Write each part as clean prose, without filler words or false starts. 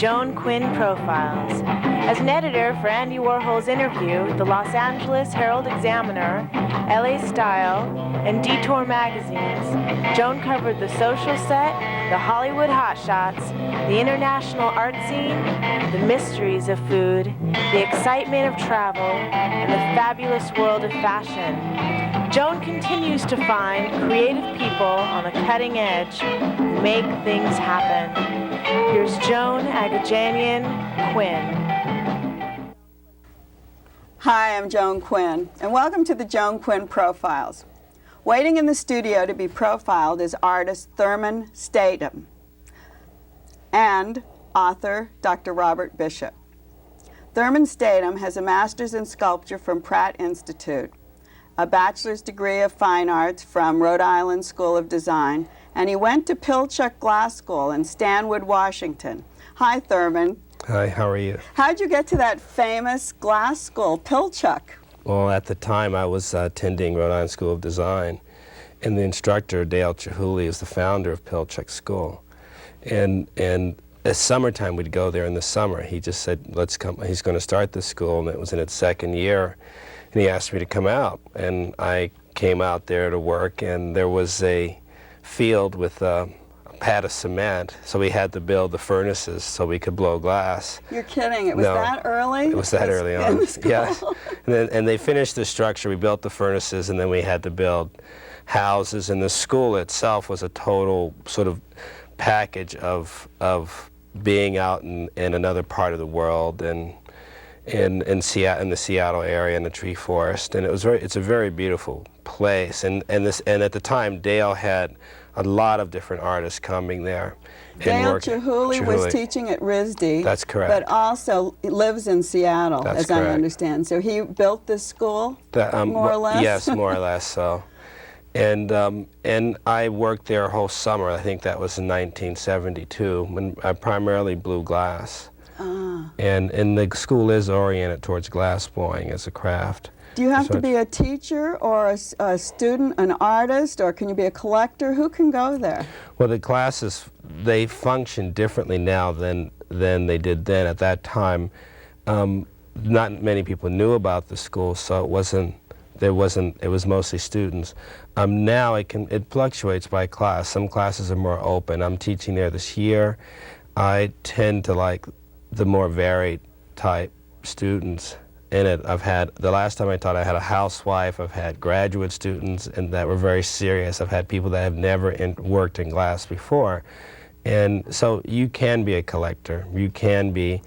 Joan Quinn Profiles. As an editor for Andy Warhol's Interview, the Los Angeles Herald-Examiner, LA Style, and Detour magazines, Joan covered the social set, the Hollywood hotshots, the international art scene, the mysteries of food, the excitement of travel, and the fabulous world of fashion. Joan continues to find creative people on the cutting edge who make things happen. Here's Joan Agajanian Quinn. Hi, I'm Joan Quinn, and welcome to the Joan Quinn Profiles. Waiting in the studio to be profiled is artist Therman Statom and author Dr. Robert Bishop. Therman Statom has a master's in sculpture from Pratt Institute, a bachelor's degree of fine arts from Rhode Island School of Design, and he went to Pilchuck Glass School in Stanwood, Washington. Hi, Therman. Hi, how are you? How'd you get to that famous glass school, Pilchuck? Well, at the time I was attending Rhode Island School of Design, and the instructor, Dale Chihuly, is the founder of Pilchuck School. And at summertime, we'd go there in the summer. He just said, let's come, he's going to start this school, and it was in its second year. And he asked me to come out, and I came out there to work, and there was a field with a pad of cement, so we had to build the furnaces so we could blow glass. You're kidding, it was that early? It was that early on, yes. And they finished the structure, we built the furnaces, and then we had to build houses, and the school itself was a total sort of package of being out in another part of the world, and in the Seattle area in the tree forest, and it's a very beautiful place. And at the time, Dale had a lot of different artists coming there. Dale Chihuly was teaching at RISD. That's correct. But also lives in Seattle, That's as correct. I understand. So he built this school, more or less? Yes, more or less so. And I worked there a whole summer. I think that was in 1972, when I primarily blew glass. And the school is oriented towards glass blowing as a craft. Do you have to be a teacher or a student, an artist, or can you be a collector? Who can go there? Well, the classes, they function differently now than they did then. At that time, not many people knew about the school, so it was mostly students. Now it fluctuates by class. Some classes are more open. I'm teaching there this year. I tend to like the more varied type students in it. The last time I taught, I had a housewife, I've had graduate students, and that were very serious. I've had people that have never worked in glass before. And so you can be a collector. You can be,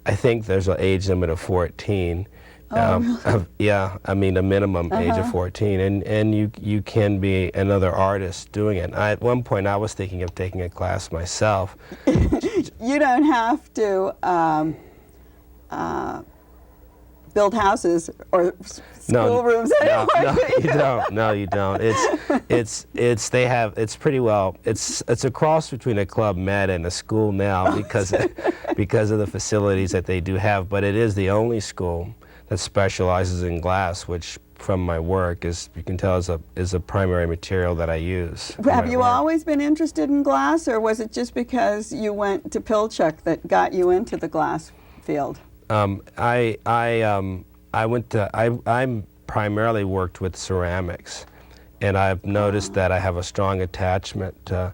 I think there's an age limit of 14. Really? Yeah, I mean a minimum age of 14, and you can be another artist doing it. At one point I was thinking of taking a class myself. You don't have to build houses or schoolrooms anymore. No, you don't. It's pretty well. It's a cross between a Club Med and a school now because of the facilities that they do have. But it is the only school that specializes in glass, which from my work you can tell is a primary material that I use. Have you always been interested in glass, or was it just because you went to Pilchuck that got you into the glass field? I primarily worked with ceramics, and I've noticed that I have a strong attachment to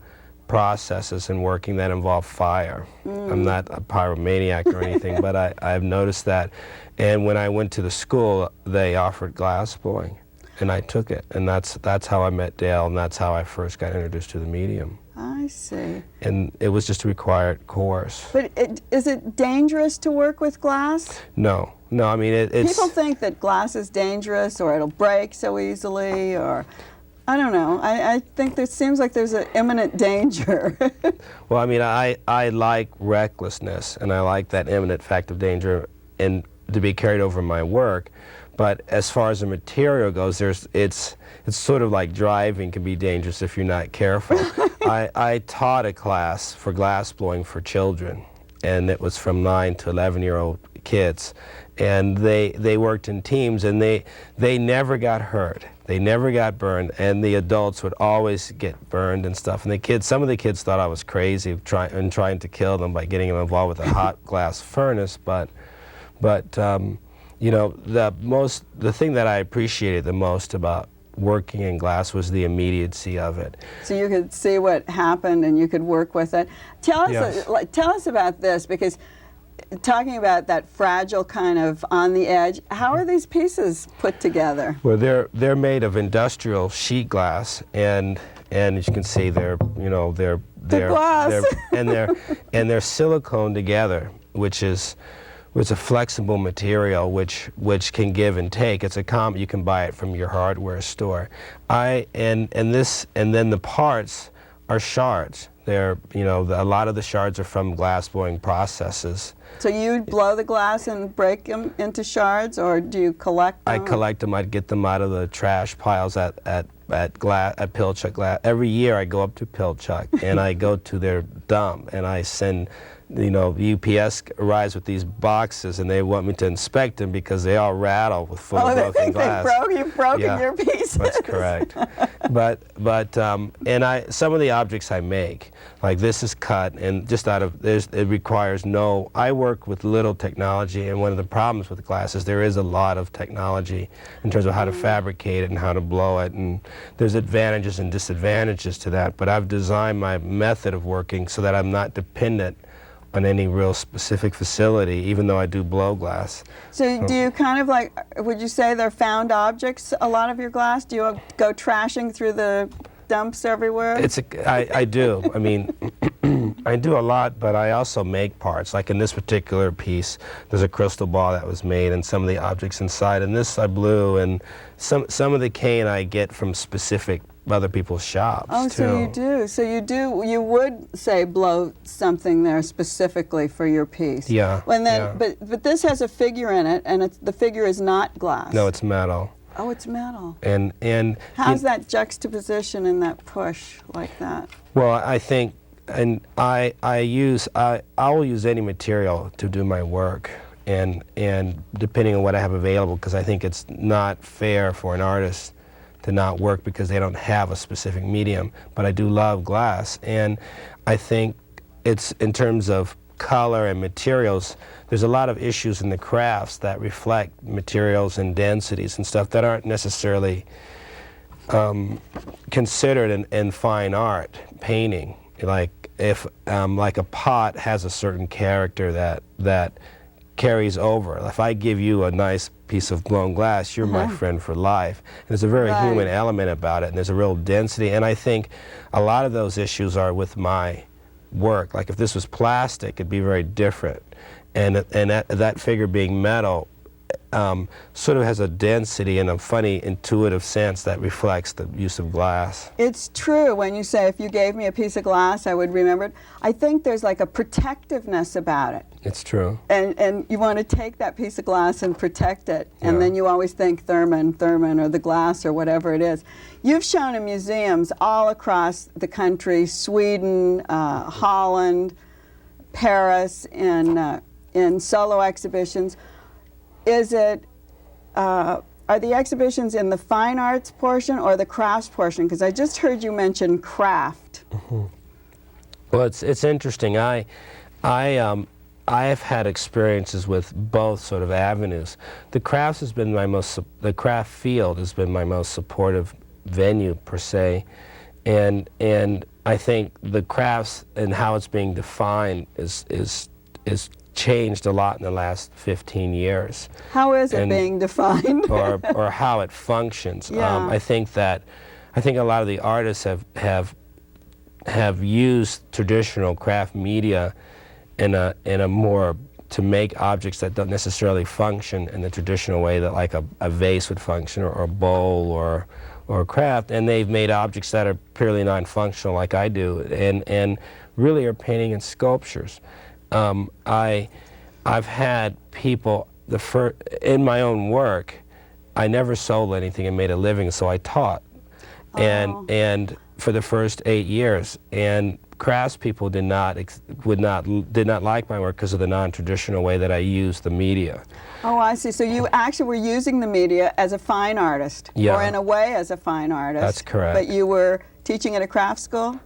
processes in working that involve fire. I'm not a pyromaniac or anything, but I've noticed that. And when I went to the school, they offered glass blowing, and I took it, and that's how I met Dale, and that's how I first got introduced to the medium. I see. And it was just a required course. But is it dangerous to work with glass? No, I mean it's... People think that glass is dangerous, or it'll break so easily, or... I don't know. I think there seems like there's an imminent danger. Well, I mean, I like recklessness, and I like that imminent fact of danger and to be carried over my work. But as far as the material goes, it's sort of like driving can be dangerous if you're not careful. I taught a class for glass blowing for children, and it was from 9 to 11-year-old kids, and they worked in teams, and they never got hurt. They never got burned, and the adults would always get burned and stuff. And the kids, some of the kids thought I was crazy trying to kill them by getting them involved with a hot glass furnace. But you know, the thing that I appreciated the most about working in glass was the immediacy of it. So you could see what happened and you could work with it. Tell us, Yes. tell us about this, because talking about that fragile kind of on the edge, how are these pieces put together? Well, they're made of industrial sheet glass, and as you can see, they're glass. they're silicone together, which is a flexible material which can give and take. It's you can buy it from your hardware store. And then the parts are shards. They're, you know, a lot of the shards are from glass blowing processes. So you blow the glass and break them into shards, or do you collect them? I collect them. I'd get them out of the trash piles at Pilchuck Glass. Every year I go up to Pilchuck and I go to their dump and I send, you know, UPS arrives with these boxes and they want me to inspect them because they all rattle with full of broken glass. You've broken Yeah, your pieces. that's correct. And some of the objects I make, like this is cut and just it requires I work with little technology, and one of the problems with glass is there is a lot of technology in terms of how to fabricate it and how to blow it, and there's advantages and disadvantages to that, but I've designed my method of working so that I'm not dependent on any real specific facility, even though I do blow glass. So do you kind of like, would you say they're found objects, a lot of your glass? Do you go trashing through the dumps everywhere? I do. I mean, I do a lot, but I also make parts. Like in this particular piece, there's a crystal ball that was made and some of the objects inside. And this I blew, and some of the cane I get from specific other people's shops, oh, too. so you do. So you would say blow something there specifically for your piece. Yeah. And then, yeah. But this has a figure in it, and the figure is not glass. No, it's metal. Oh, it's metal. And how's that juxtaposition and that push like that? Well, I think, and I will use any material to do my work, and depending on what I have available, because I think it's not fair for an artist to not work because they don't have a specific medium. But I do love glass, and I think it's, in terms of color and materials, there's a lot of issues in the crafts that reflect materials and densities and stuff that aren't necessarily considered in fine art painting. Like if like a pot has a certain character that carries over. If I give you a nice piece of blown glass, you're my friend for life. And there's a very human element about it, and there's a real density. And I think a lot of those issues are with my work. Like if this was plastic, it'd be very different. And that figure being metal sort of has a density and a funny intuitive sense that reflects the use of glass. It's true when you say if you gave me a piece of glass, I would remember it. I think there's like a protectiveness about it. It's true. And you want to take that piece of glass and protect it, and Yeah. then you always think Therman, or the glass, or whatever it is. You've shown in museums all across the country, Sweden, Holland, Paris, in solo exhibitions. Is it, are the exhibitions in the fine arts portion or the crafts portion? Because I just heard you mention craft. Mm-hmm. Well, it's interesting. I have had experiences with both sort of avenues. The craft field has been my most supportive venue per se, and I think the crafts and how it's being defined is changed a lot in the last 15 years. How is it being defined? or how it functions. Yeah. I think a lot of the artists have used traditional craft media in a more to make objects that don't necessarily function in the traditional way that like a vase would function, or a bowl, or a craft, and they've made objects that are purely non-functional like I do, and really are painting and sculptures. I've had people, in my own work, I never sold anything and made a living, so I taught. And for the first 8 years, and craftspeople did not like my work because of the non-traditional way that I used the media. Oh, I see. So you actually were using the media as a fine artist, Yeah. or in a way as a fine artist. That's correct. But you were teaching at a craft school?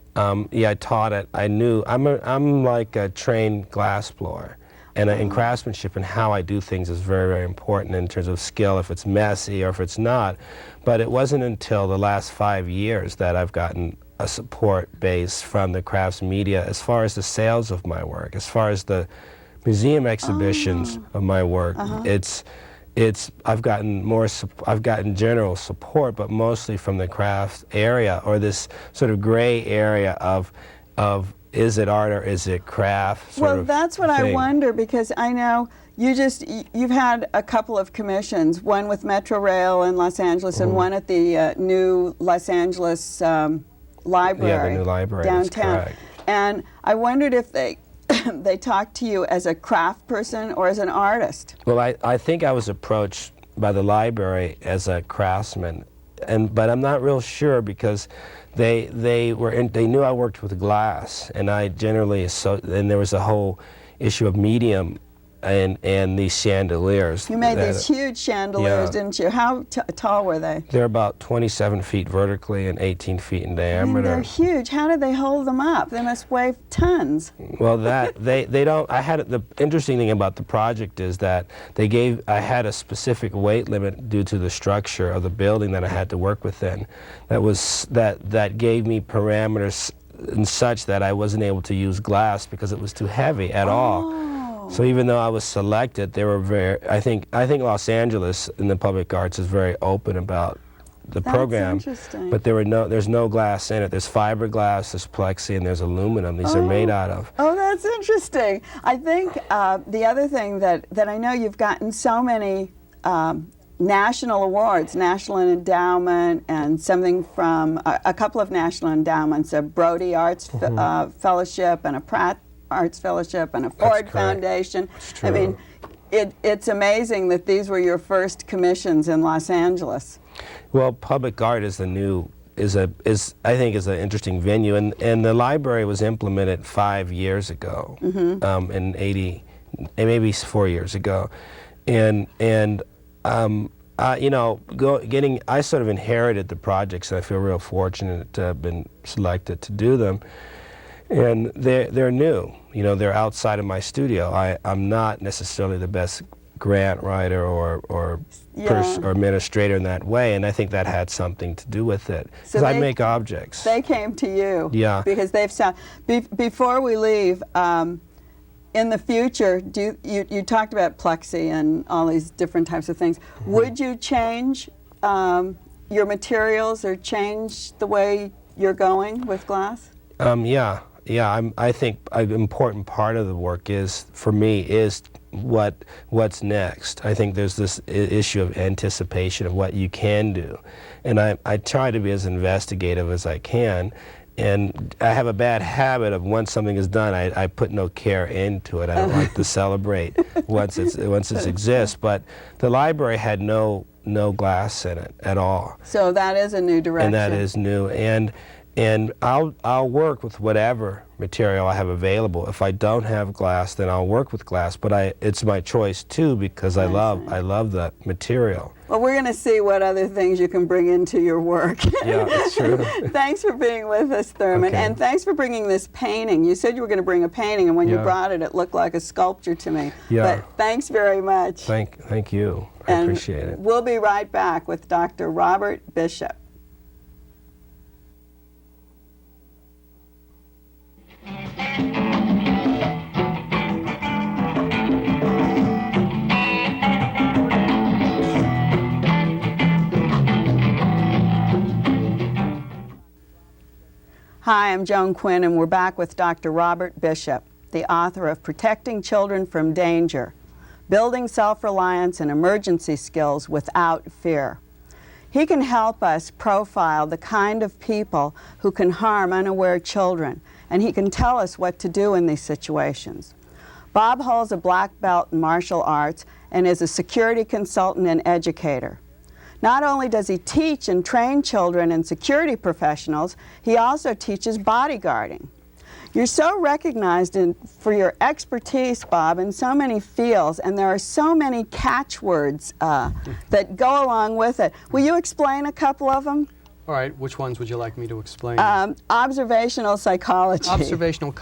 Yeah, I taught it. I knew I'm like a trained glass blower, and in craftsmanship and how I do things is very, very important in terms of skill, if it's messy or if it's not. But it wasn't until the last 5 years that I've gotten a support base from the crafts media as far as the sales of my work, as far as the museum exhibitions of my work. I've gotten general support, but mostly from the craft area, or this sort of gray area of is it art or is it craft? Well, that's what I thing. wonder, because I know you've had a couple of commissions, one with Metro Rail in Los Angeles and one at the new Los Angeles library. Yeah, the new library, that's downtown. correct. And I wondered if they they talked to you as a craft person or as an artist. Well, I think I was approached by the library as a craftsman, but I'm not real sure because they knew I worked with glass, and I generally and there was a whole issue of medium and these chandeliers. You made these huge chandeliers, Yeah. didn't you? How tall were they? They're about 27 feet vertically and 18 feet in I diameter. mean, they're huge. How did they hold them up? They must weigh tons. Well, they don't. The interesting thing about the project is that I had a specific weight limit due to the structure of the building that I had to work within. That gave me parameters and such that I wasn't able to use glass because it was too heavy at all. So even though I was selected, they were I think Los Angeles in the public arts is very open about the program. That's interesting. But there's no glass in it. There's fiberglass, there's plexi, and there's aluminum. These are made out of. Oh, that's interesting. I think the other thing that I know, you've gotten so many national awards, National Endowment, and something from a couple of national endowments, a Brody Arts Fellowship and a Pratt Arts Fellowship and a Ford Foundation. That's true. I mean, it's amazing that these were your first commissions in Los Angeles. Well, public art is I think is an interesting venue, and the library was implemented 5 years ago, in maybe 4 years ago, and I sort of inherited the projects, and I feel real fortunate to have been selected to do them. And they're new, they're outside of my studio. I'm not necessarily the best grant writer or administrator in that way, and I think that had something to do with it. Because I make objects. They came to you. Yeah. Because they've sound. Before we leave, in the future, you talked about plexi and all these different types of things. Would you change your materials or change the way you're going with glass? Yeah. I think an important part of the work for me is what's next. I think there's this issue of anticipation of what you can do, and I try to be as investigative as I can. And I have a bad habit of once something is done, I put no care into it. I don't like to celebrate once it exists. But the library had no glass in it at all. So that is a new direction. And that is new. And I'll work with whatever material I have available. If I don't have glass, then I'll work with glass. But it's my choice too, because I love that material. Well, we're going to see what other things you can bring into your work. Yeah, that's true. Thanks for being with us, Therman, Okay. and thanks for bringing this painting. You said you were going to bring a painting, and when you Yeah. brought it, it looked like a sculpture to me. Yeah. But thanks very much. Thank you. I And appreciate it. We'll be right back with Dr. Robert Bishop. Hi, I'm Joan Quinn, and we're back with Dr. Robert Bishop, the author of Protecting Children from Danger, Building Self-Reliance and Emergency Skills Without Fear. He can help us profile the kind of people who can harm unaware children, and he can tell us what to do in these situations. Bob holds a black belt in martial arts and is a security consultant and educator. Not only does he teach and train children and security professionals, he also teaches bodyguarding. You're so recognized for your expertise, Bob, in so many fields, and there are so many catchwords that go along with it. Will you explain a couple of them? All right, which ones would you like me to explain? Observational psychology. Observational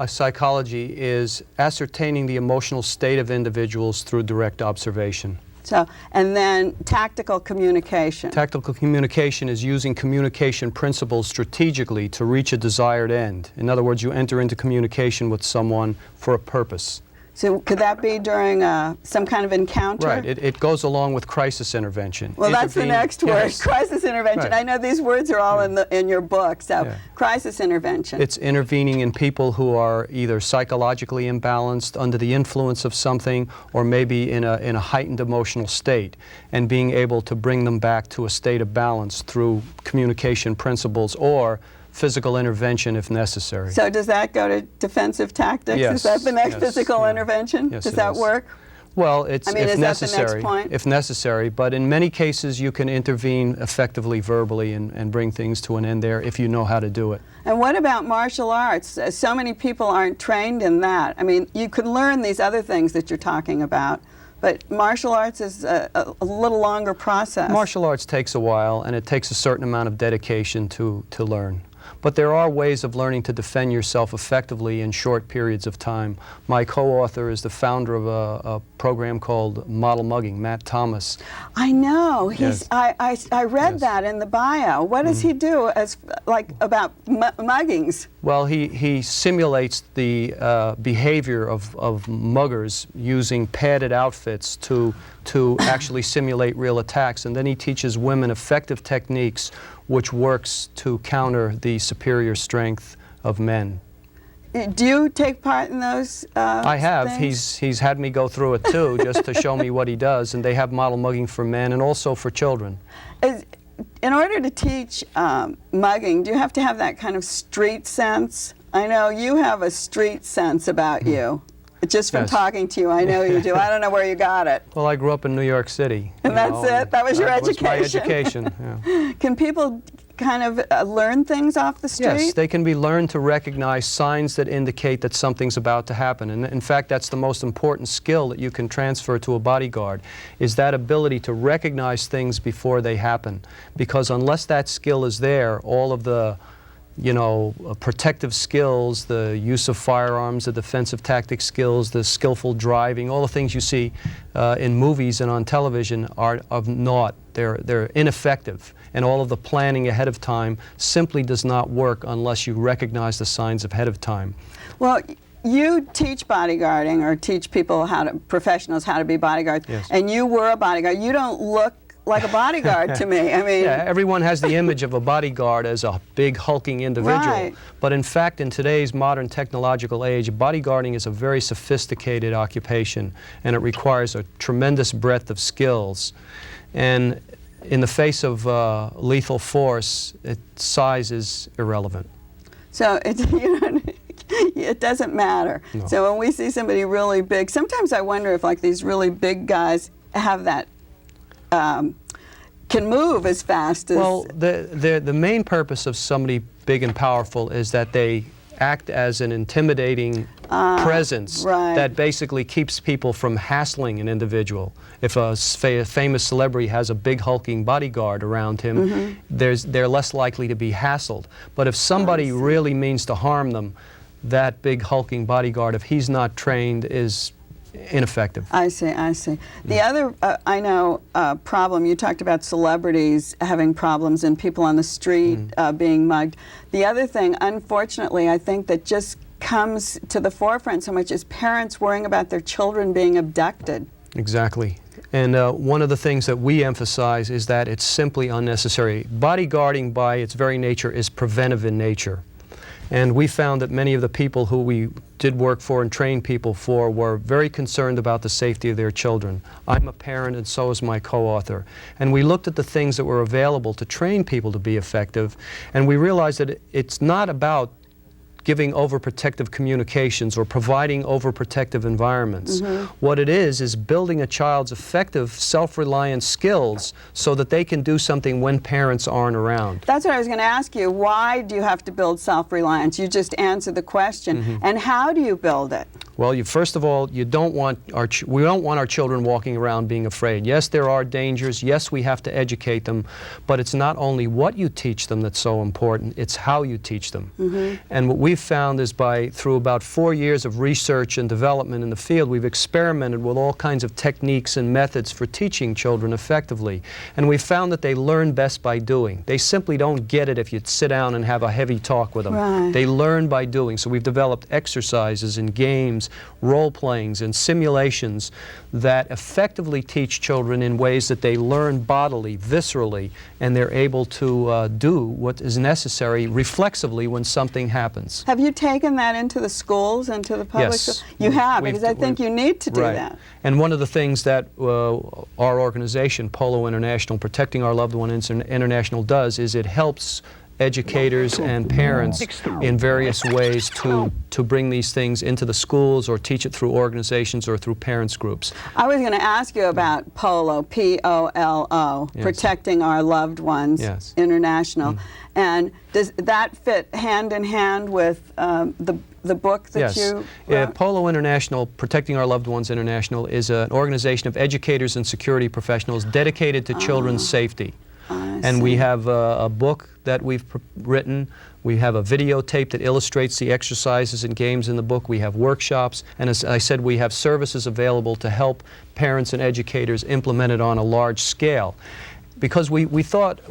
psychology is ascertaining the emotional state of individuals through direct observation. So, and then tactical communication. Tactical communication is using communication principles strategically to reach a desired end. In other words, you enter into communication with someone for a purpose. So could that be during some kind of encounter? Right. It goes along with crisis intervention. Well, that's the next word, yes. crisis intervention. Right. I know these words are all in your book, so Yeah. crisis intervention. It's intervening in people who are either psychologically imbalanced, under the influence of something, or maybe in a heightened emotional state, and being able to bring them back to a state of balance through communication principles or physical intervention if necessary. So does that go to defensive tactics? Yes. Is that the next Yes. physical Yeah. intervention? Yes, Does it that is. work? Well, it's I mean, if is that the necessary. next point? If necessary, but in many cases you can intervene effectively verbally and bring things to an end there if you know how to do it. And what about martial arts? So many people aren't trained in that. I mean, you could learn these other things that you're talking about, but martial arts is a little longer process. Martial arts takes a while, and it takes a certain amount of dedication to learn. But there are ways of learning to defend yourself effectively in short periods of time. My co-author is the founder of a program called Model Mugging, Matt Thomas. I know. Yes. I read Yes. that in the bio. What does he do as about muggings? Well, he simulates the behavior of muggers using padded outfits to actually simulate real attacks, and then he teaches women effective techniques which works to counter the superior strength of men. Do you take part in those I have. things? He's had me go through it too, just to show me what he does, and they have model mugging for men and also for children. In order to teach mugging, do you have to have that kind of street sense? I know you have a street sense about you. Just from Yes. talking to you, I know you do. I don't know where you got it. Well, I grew up in New York City. And that's it? That was your That was my education? education, yeah. Can people kind of learn things off the street? Yes, they can be learned to recognize signs that indicate that something's about to happen. And in fact, that's the most important skill that you can transfer to a bodyguard, is that ability to recognize things before they happen. Because unless that skill is there, all of the protective skills, the use of firearms, the defensive tactics skills, the skillful driving, all the things you see in movies and on television are of naught. They're ineffective. And all of the planning ahead of time simply does not work unless you recognize the signs ahead of time. Well, you teach bodyguarding or teach people professionals how to be bodyguards, Yes. and you were a bodyguard. You don't look like a bodyguard to me. I mean, Yeah, everyone has the image of a bodyguard as a big hulking individual. Right. But in fact, in today's modern technological age, bodyguarding is a very sophisticated occupation, and it requires a tremendous breadth of skills. And in the face of lethal force, size is irrelevant. so it doesn't matter. No. So when we see somebody really big, sometimes I wonder if like these really big guys have that, can move as fast as... Well, the main purpose of somebody big and powerful is that they act as an intimidating presence right. that basically keeps people from hassling an individual. If a famous celebrity has a big hulking bodyguard around him, they're less likely to be hassled. But if somebody really means to harm them, that big hulking bodyguard, if he's not trained, is ineffective. I see, I see. The other, I know, problem, you talked about celebrities having problems and people on the street being mugged. The other thing, unfortunately, I think that just comes to the forefront so much is parents worrying about their children being abducted. Exactly. And one of the things that we emphasize is that it's simply unnecessary. Bodyguarding, by its very nature, is preventive in nature. And we found that many of the people who we did work for and trained people for were very concerned about the safety of their children. I'm a parent, and so is my co-author. And we looked at the things that were available to train people to be effective, and we realized that it's not about giving overprotective communications or providing overprotective environments. What it is building a child's effective self-reliant skills so that they can do something when parents aren't around. That's what I was going to ask you. Why do you have to build self-reliance? You just answered the question. And how do you build it? Well, first of all, we don't want our children walking around being afraid. Yes, there are dangers. Yes, we have to educate them. But it's not only what you teach them that's so important, it's how you teach them. And what we've found is through about 4 years of research and development in the field, we've experimented with all kinds of techniques and methods for teaching children effectively. And we found that they learn best by doing. They simply don't get it if you sit down and have a heavy talk with them. Right. They learn by doing. So we've developed exercises and games, role-playings and simulations that effectively teach children in ways that they learn bodily, viscerally, and they're able to do what is necessary reflexively when something happens. Have you taken that into the schools, into the public schools? You have, because I think you need to do that. And one of the things that our organization, Polo International, Protecting Our Loved Ones International, does is it helps educators and parents in various ways to bring these things into the schools or teach it through organizations or through parents groups. I was going to ask you about POLO, P-O-L-O, Yes. Protecting Our Loved Ones International. And does that fit hand in hand with the book that you wrote? Polo International, Protecting Our Loved Ones International, is an organization of educators and security professionals dedicated to children's safety. And we have a book that we've written. We have a videotape that illustrates the exercises and games in the book. We have workshops. And as I said, we have services available to help parents and educators implement it on a large scale. Because we found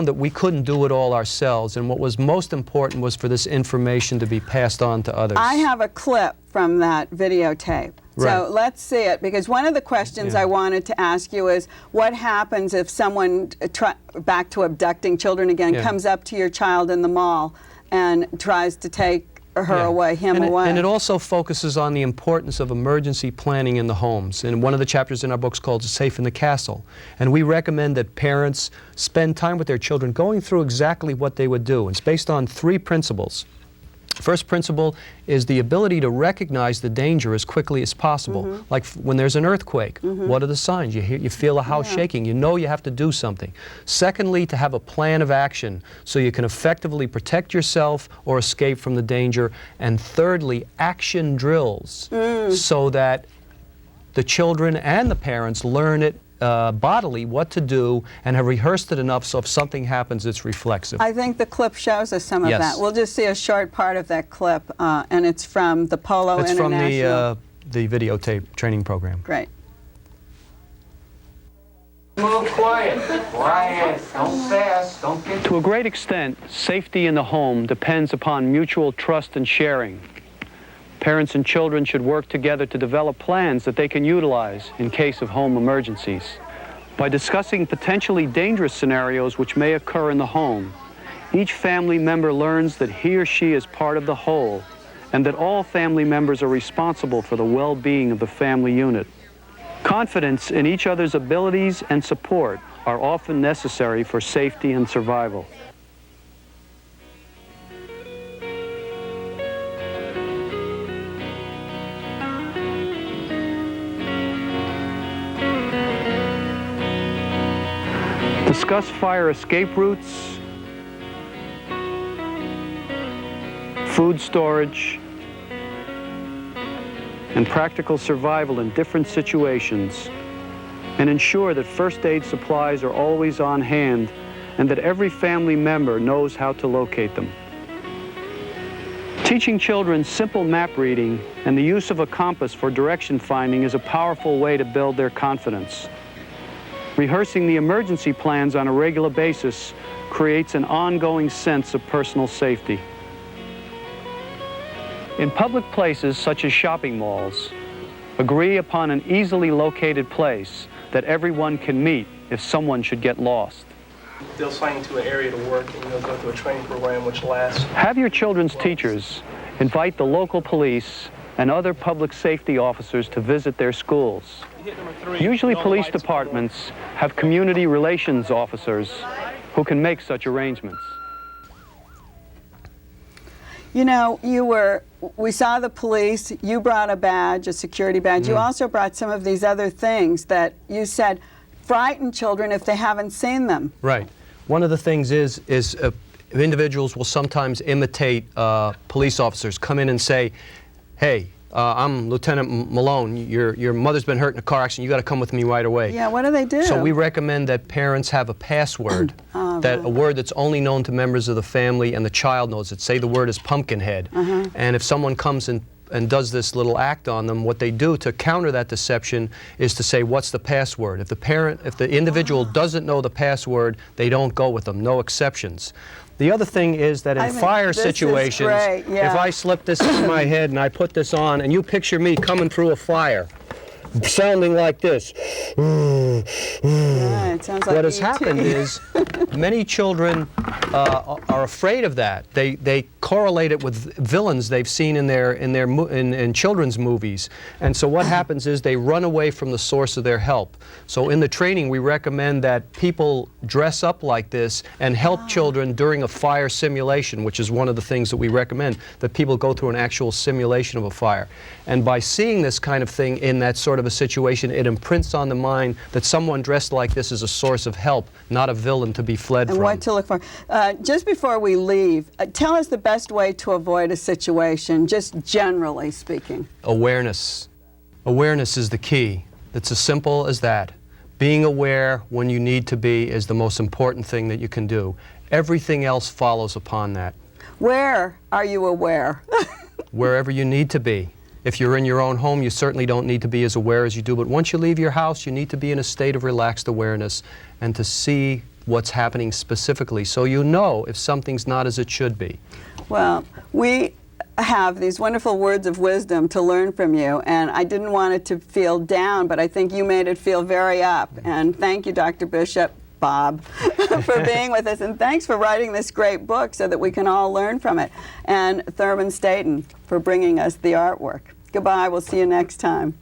that we couldn't do it all ourselves, and what was most important was for this information to be passed on to others. I have a clip from that videotape. So let's see it, because one of the questions I wanted to ask you is, what happens if someone, back to abducting children again, comes up to your child in the mall and tries to take her away, him away? And it also focuses on the importance of emergency planning in the homes. And one of the chapters in our book is called Safe in the Castle. And we recommend that parents spend time with their children going through exactly what they would do. It's based on 3 principles. First principle is the ability to recognize the danger as quickly as possible. Like when there's an earthquake, what are the signs? You feel a house shaking, you know you have to do something. Secondly, to have a plan of action so you can effectively protect yourself or escape from the danger. And thirdly, action drills so that the children and the parents learn it bodily what to do and have rehearsed it enough so if something happens it's reflexive. I think the clip shows us some of that. We'll just see a short part of that clip, and it's from the Polo International. It's from the videotape training program. Great. Move quiet, don't fast, don't get... To a great extent, safety in the home depends upon mutual trust and sharing. Parents and children should work together to develop plans that they can utilize in case of home emergencies. By discussing potentially dangerous scenarios which may occur in the home, each family member learns that he or she is part of the whole and that all family members are responsible for the well-being of the family unit. Confidence in each other's abilities and support are often necessary for safety and survival. Discuss fire escape routes, food storage, and practical survival in different situations, and ensure that first aid supplies are always on hand and that every family member knows how to locate them. Teaching children simple map reading and the use of a compass for direction finding is a powerful way to build their confidence. Rehearsing the emergency plans on a regular basis creates an ongoing sense of personal safety. In public places such as shopping malls, agree upon an easily located place that everyone can meet if someone should get lost. They'll assign you to an area to work and you'll go through a training program which lasts. Have your children's teachers invite the local police and other public safety officers to visit their schools. Usually police departments have community relations officers who can make such arrangements. You know, we saw the police, you brought a badge, a security badge. You also brought some of these other things that you said frighten children if they haven't seen them. Right. One of the things is individuals will sometimes imitate police officers, come in and say, hey, I'm Lieutenant Malone, your mother's been hurt in a car accident, you got to come with me right away. Yeah, what do they do? So we recommend that parents have a password, a word that's only known to members of the family and the child knows it. Say the word is Pumpkinhead. And if someone comes and does this little act on them, what they do to counter that deception is to say, what's the password? If the individual doesn't know the password, they don't go with them, no exceptions. The other thing is that in fire situations, if I slip this in my head and I put this on, and you picture me coming through a fire, sounding like this. Yeah, it sounds like what has happened is many children are afraid of that. They correlate it with villains they've seen in children's movies, and so what happens is they run away from the source of their help. So in the training, we recommend that people dress up like this and help children during a fire simulation, which is one of the things that we recommend, that people go through an actual simulation of a fire. And by seeing this kind of thing in that sort of a situation, it imprints on the mind that someone dressed like this is a source of help, not a villain to be fled from. And what to look for. Just before we leave, tell us the best way to avoid a situation, just generally speaking. Awareness. Awareness is the key. It's as simple as that. Being aware when you need to be is the most important thing that you can do. Everything else follows upon that. Where are you aware? Wherever you need to be. If you're in your own home, you certainly don't need to be as aware as you do, but once you leave your house, you need to be in a state of relaxed awareness and to see what's happening specifically so you know if something's not as it should be. Well, we have these wonderful words of wisdom to learn from you, and I didn't want it to feel down, but I think you made it feel very up. And thank you, Dr. Bishop, Bob, for being with us, and thanks for writing this great book so that we can all learn from it, and Therman Statom for bringing us the artwork. Goodbye, we'll see you next time.